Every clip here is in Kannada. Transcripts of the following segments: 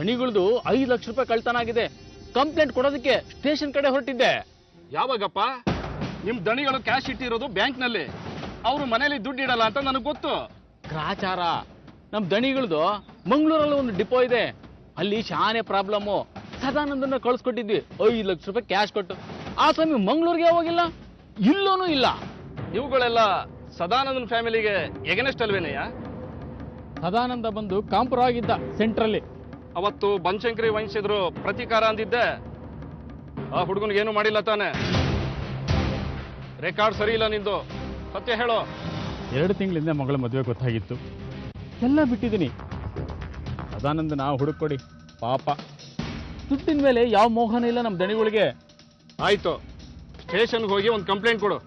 ದಣಿಗಳದು 5 ಲಕ್ಷ ರೂಪಾಯಿ ಕಳ್ತನ ಆಗಿದೆ. ಕಂಪ್ಲೇಂಟ್ ಕೊಡೋದಕ್ಕೆ ಸ್ಟೇಷನ್ ಕಡೆ ಹೊರಟಿದ್ದೆ. ಯಾವಾಗಪ್ಪ? ನಿಮ್ ದಣಿಗಳು ಕ್ಯಾಶ್ ಇಟ್ಟಿರೋದು ಬ್ಯಾಂಕ್ನಲ್ಲಿ. ಅವರು ಮನೇಲಿ ದುಡ್ಡು ಇಡಲ್ಲ ಅಂತ ನನಗೆ ಗೊತ್ತು. ಗ್ರಾಚಾರ. ನಮ್ ದಣಿಗಳದು ಮಂಗಳೂರಲ್ಲಿ ಒಂದು ಡಿಪೋ ಇದೆ, ಅಲ್ಲಿ ಶಾನೆ ಪ್ರಾಬ್ಲಮ್ಮು. ಸದಾನಂದನ್ನ ಕಳ್ಸ್ಕೊಟ್ಟಿದ್ವಿ 5 ಲಕ್ಷ ರೂಪಾಯಿ ಕ್ಯಾಶ್ ಕೊಟ್ಟು. ಆ ಸಮಯ ಮಂಗಳೂರಿಗೆ ಹೋಗಿಲ್ಲ, ಇಲ್ಲೂನು ಇಲ್ಲ. ಇವುಗಳೆಲ್ಲ ಸದಾನಂದನ್ ಫ್ಯಾಮಿಲಿಗೆ ಎಗನೆಸ್ಟ್ ಅಲ್ವೇನಯ್ಯ? ಸದಾನಂದ ಬಂದು ಕಾಂಪ್ರೋ ಆಗಿದ್ದ ಸೆಂಟ್ರಲ್ಲಿ. ಅವತ್ತು ಬನಶಂಕರಿ ವಹಿಸಿದ್ರು ಪ್ರತೀಕಾರ ಅಂದಿದ್ದೆ. ಆ ಹುಡುಗನಿಗೇನು ಮಾಡಿಲ್ಲ ತಾನೆ? ರೆಕಾರ್ಡ್ ಸರಿ ಇಲ್ಲ ನಿಂದು, ಸತ್ಯ ಹೇಳೋ. 2 ತಿಂಗಳಿಂದ ಮಗಳ ಮದುವೆ ಗೊತ್ತಾಗಿತ್ತು, ಎಲ್ಲ ಬಿಟ್ಟಿದ್ದೀನಿ. ಸದಾನಂದನ ಹುಡುಕೊಡಿ ಪಾಪ. ದುಡ್ಡಿನ ಮೇಲೆ ಯಾವ ಮೋಹನ ಇಲ್ಲ ನಮ್ಮ ದಣಿಗಳಿಗೆ. ಆಯ್ತು, ಸ್ಟೇಷನ್ಗೆ ಹೋಗಿ ಒಂದು ಕಂಪ್ಲೇಂಟ್ ಕೊಡು.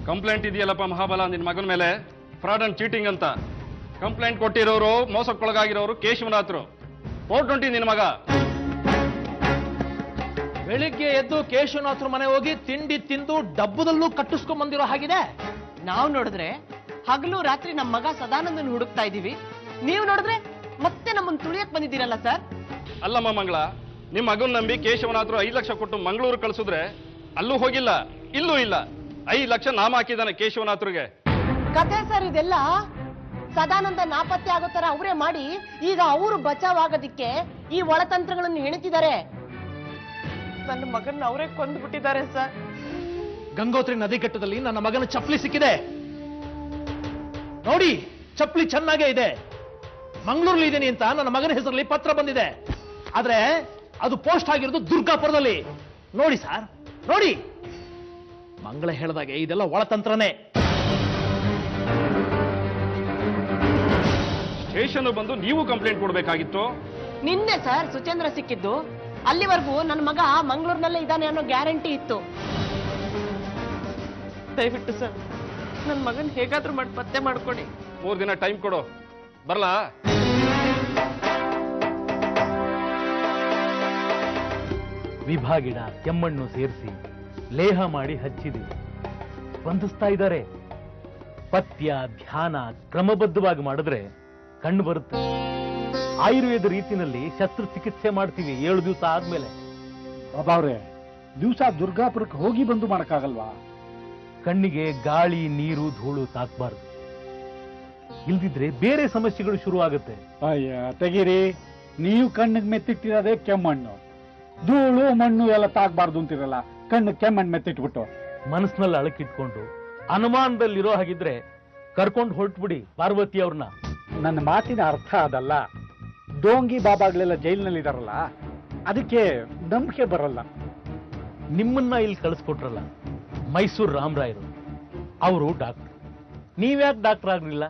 ಕಂಪ್ಲೇಂಟ್ ಇದೆಯಲ್ಲಪ್ಪ ಮಹಾಬಲ ನಿನ್ನ ಮಗನ ಮೇಲೆ, ಫ್ರಾಡ್ ಅಂಡ್ ಚೀಟಿಂಗ್ ಅಂತ. ಕಂಪ್ಲೇಂಟ್ ಕೊಟ್ಟಿರೋರು, ಮೋಸಕ್ಕೊಳಗಾಗಿರೋರು ಕೇಶವನಾಥ್ರು. 420 ನಿನ್ನ ಮಗ. ಬೆಳಿಗ್ಗೆ ಎದ್ದು ಕೇಶವನಾಥ್ರ ಮನೆ ಹೋಗಿ ತಿಂಡಿ ತಿಂದು ಡಬ್ಬದಲ್ಲೂ ಕಟ್ಟಿಸ್ಕೊಂಡ್ ಬಂದಿರೋ ಹಾಗಿದೆ. ನಾವು ನೋಡಿದ್ರೆ ಹಗಲು ರಾತ್ರಿ ನಮ್ಮ ಮಗ ಸದಾನಂದನ್ ಹುಡುಕ್ತಾ ಇದೀವಿ, ನೀವು ನೋಡಿದ್ರೆ ಮತ್ತೆ ನಮ್ಮನ್ನು ತುಳಿಯಕ್ ಬಂದಿದ್ದೀರಲ್ಲ ಸರ್. ಅಲ್ಲಮ್ಮ ಮಂಗಳ, ನಿಮ್ಮ ಮಗನ್ ನಂಬಿ ಕೇಶವನಾಥ್ರು 5 ಲಕ್ಷ ಕೊಟ್ಟು ಮಂಗಳೂರು ಕಳಿಸಿದ್ರೆ ಅಲ್ಲೂ ಹೋಗಿಲ್ಲ, ಇಲ್ಲೂ ಇಲ್ಲ. 5 ಲಕ್ಷ ನಾಮ ಹಾಕಿದ್ದಾನೆ ಕೇಶವನಾಥ್ರಿಗೆ. ಕಥೆ ಸರ್ ಇದೆಲ್ಲ. ಸದಾನಂದ ನಾಪತ್ತೆ ಆಗೋ ತರ ಅವರೇ ಮಾಡಿ ಈಗ ಅವರು ಬಚಾವ್ ಆಗೋದಿಕ್ಕೆ ಈ ಒಳತಂತ್ರಗಳನ್ನು ಹೆಣಿತಿದ್ದಾರೆ. ನನ್ನ ಮಗನ್ನ ಅವರೇ ಕೊಂದು ಬಿಟ್ಟಿದ್ದಾರೆ ಸರ್. ಗಂಗೋತ್ರಿ ನದಿಘಟ್ಟದಲ್ಲಿ ನನ್ನ ಮಗನ ಚಪ್ಪಲಿ ಸಿಕ್ಕಿದೆ ನೋಡಿ. ಚಪ್ಪಲಿ ಚೆನ್ನಾಗೇ ಇದೆ. ಮಂಗಳೂರಲ್ಲಿ ಇದ್ದೀನಿ ಅಂತ ನನ್ನ ಮಗನ ಹೆಸರಲ್ಲಿ ಪತ್ರ ಬಂದಿದೆ. ಆದ್ರೆ ಅದು ಪೋಸ್ಟ್ ಆಗಿರೋದು ದುರ್ಗಾಪುರದಲ್ಲಿ. ನೋಡಿ ಸರ್, ನೋಡಿ. ಮಂಗಳ ಹೇಳಿದಾಗೆ ಇದೆಲ್ಲ ಒಳತಂತ್ರನೇ. ಸ್ಟೇಷನ್ ಬಂದು ನೀವು ಕಂಪ್ಲೇಂಟ್ ಕೊಡಬೇಕಾಗಿತ್ತು. ನಿನ್ನೆ ಸರ್ ಸುಚೇಂದ್ರ ಸಿಕ್ಕಿದ್ದು. ಅಲ್ಲಿವರೆಗೂ ನನ್ನ ಮಗ ಮಂಗಳೂರಿನಲ್ಲೇ ಇದ್ದಾನೆ ಅನ್ನೋ ಗ್ಯಾರಂಟಿ ಇತ್ತು. ದಯವಿಟ್ಟು ಸರ್ ನನ್ನ ಮಗನ್ ಹೇಗಾದ್ರೂ ಮಾಡಿ ಪತ್ತೆ ಮಾಡ್ಕೊಡಿ. 3 ದಿನ ಟೈಮ್ ಕೊಡು, ಬರ್ಲಾ? ವಿಭಾಗಿಡ ಕೆಮ್ಮಣ್ಣು ಸೇರಿಸಿ ಲೇಹ ಮಾಡಿ ಹಚ್ಚಿದೆ, ಬಂಧಿಸ್ತಾ ಇದ್ದಾರೆ. ಪಥ್ಯ ಧ್ಯಾನ ಕ್ರಮಬದ್ಧವಾಗಿ ಮಾಡಿದ್ರೆ ಕಣ್ಣು ಬರುತ್ತೆ. ಆಯುರ್ವೇದ ರೀತಿನಲ್ಲಿ ಶಸ್ತ್ರಚಿಕಿತ್ಸೆ ಮಾಡ್ತೀವಿ 7 ದಿವಸ ಆದ್ಮೇಲೆ. ಬಾಬಾವ್ರೆ, ದಿವಸ ದುರ್ಗಾಪುರಕ್ಕೆ ಹೋಗಿ ಬಂದು ಮಾಡಕ್ಕಾಗಲ್ವಾ? ಕಣ್ಣಿಗೆ ಗಾಳಿ ನೀರು ಧೂಳು ತಾಕ್ಬಾರ್ದು, ಇಲ್ದಿದ್ರೆ ಬೇರೆ ಸಮಸ್ಯೆಗಳು ಶುರು ಆಗುತ್ತೆ. ಅಯ್ಯ ತೆಗೀರಿ, ನೀವು ಕಣ್ಣಿಗೆ ಮೆತ್ತಿಟ್ಟಿರೋದೇ ಕೆಮ್ಮಣ್ಣು. ಧೂಳು ಮಣ್ಣು ಎಲ್ಲ ತಾಕ್ಬಾರ್ದು ಅಂತಿರಲ್ಲ, ಕಣ್ಣು ಕೆಮ್ಮಣ್ಣು ಮೆತ್ತಿಟ್ಬಿಟ್ಟು ಮನಸ್ಸಿನಲ್ಲಿ ಅಳಕಿಟ್ಕೊಂಡು ಅನುಮಾನದಲ್ಲಿರೋ ಹಾಗಿದ್ರೆ ಕರ್ಕೊಂಡು ಹೊರಟ್ಬಿಡಿ ಪಾರ್ವತಿ ಅವ್ರನ್ನ. ನನ್ನ ಮಾತಿನ ಅರ್ಥ ಅದಲ್ಲ. ಡೋಂಗಿ ಬಾಬಾಗಳೆಲ್ಲ ಜೈಲಿನಲ್ಲಿ ಇದಾರಲ್ಲ, ಅದಕ್ಕೆ ನಂಬಿಕೆ ಬರಲ್ಲ. ನಿಮ್ಮನ್ನ ಇಲ್ಲಿ ಕಳಿಸ್ಕೊಟ್ರಲ್ಲ ಮೈಸೂರು ರಾಮರಾಯರು, ಅವರು ಡಾಕ್ಟರ್. ನೀವ್ಯಾಕೆ ಡಾಕ್ಟರ್ ಆಗ್ಲಿಲ್ಲ?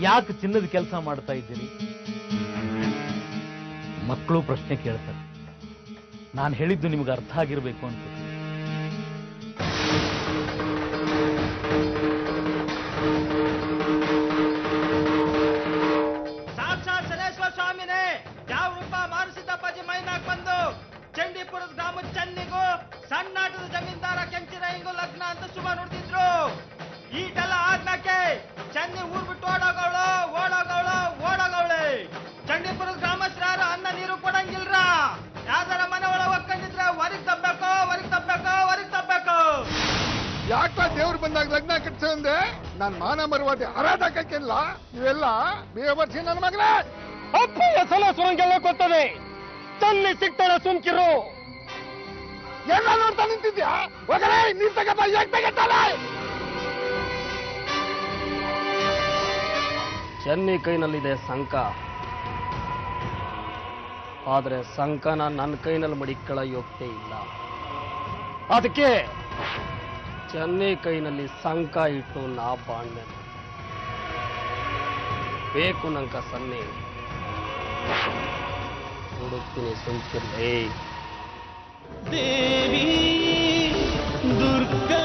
ಯಾಕೆ ಚಿನ್ನದ ಕೆಲಸ ಮಾಡ್ತಾ ಇದ್ದೀರಿ? ಮಕ್ಕಳು ಪ್ರಶ್ನೆ ಕೇಳ್ತಾರೆ. ನಾನು ಹೇಳಿದ್ದು ನಿಮ್ಗೆ ಅರ್ಥ ಆಗಿರ್ಬೇಕು ಅಂತ. ಸಾಕ್ಷಾತ್ ಶನೇಶ್ವರ ಸ್ವಾಮಿನೇ ಯಾವ ರೂಪ ಮಾರುಸಿದ್ದಪ್ಪಾಜಿ ಮೈನಾಗ್ ಬಂದು ಚಂಡೀಪುರದ ಗ್ರಾಮದ ಚೆನ್ನಿಗೂ ಸಣ್ಣಾಟದ ಜಮೀನ್ದಾರ ಕೆಂಚಿರಯ್ಯಂಗೂ ಲಗ್ನ ಅಂತ ಶುಭ ನುಡಿದಿದ್ರು. ಈಟೆಲ್ಲ ಆದ್ಮ್ಯಾಕೆ ಚೆನ್ನಿ ಊರ್ ಬಿಟ್ಟು ಓಡೋಗವಳೆ. ಚಂಡೀಪುರದ ಗ್ರಾಮಸ್ಥರು ಅನ್ನ ನೀರು ಕೊಡಂಗಿಲ್ರ. ಯಾವ್ದಾರ ಮನೆ ಒಳಗೆ ಒಕ್ಕಂಡಿದ್ರೆ ಹೊರಗ್ ತಪ್ಪಬೇಕು. ಯಾಕ ದೇವ್ರು ಬಂದಾಗ ಲಗ್ನ ಕಟ್ಸಂದೆ ನಾನ್ ಮಾನ ಮರುವಾದಿ ಹರಾದಕ್ಕಿಲ್ಲ. ಇವೆಲ್ಲ ಬೇವರ್ಸಿ ನನ್ನ ಮಗನೇ. ಅಪ್ಪಯ್ಯ ಸಲ ಸುರಂಗೆಲ್ಲ ಕೊಟ್ಟದೆ. ಚನ್ನಿ ಸಿಗ್ತಾರ ಸುಮ್ಕಿರು. ಎಲ್ಲ ನೋಡ್ತಾ ನಿಂತಿದ್ಯಾ? ಹೋಗಲೇ ನೀನ್ ತಗಪ್ಪ, ಯಾಕೆ ತೆಗೆತಾಳೆ? ಚೆನ್ನಿ ಕೈನಲ್ಲಿದೆ ಸಂಕ, ಆದ್ರೆ ಸಂಕನ ನನ್ನ ಕೈನಲ್ಲಿ ಮಡಿಕೊಳ್ಳೋ ಯೋಗ್ಯತೆ ಇಲ್ಲ. ಅದಕ್ಕೆ ಚೆನ್ನಿ ಕೈನಲ್ಲಿ ಸಂಕ ಇಟ್ಟು ನಾ ಬಾಂಡೆ ಬೇಕು ನಂಕ ಸನ್ನೆ ಹುಡುಕ್ತೀನಿ ಸುಮ್ಕಿರ್ಲೇ. ದೇವಿ ದುರ್ಗಾ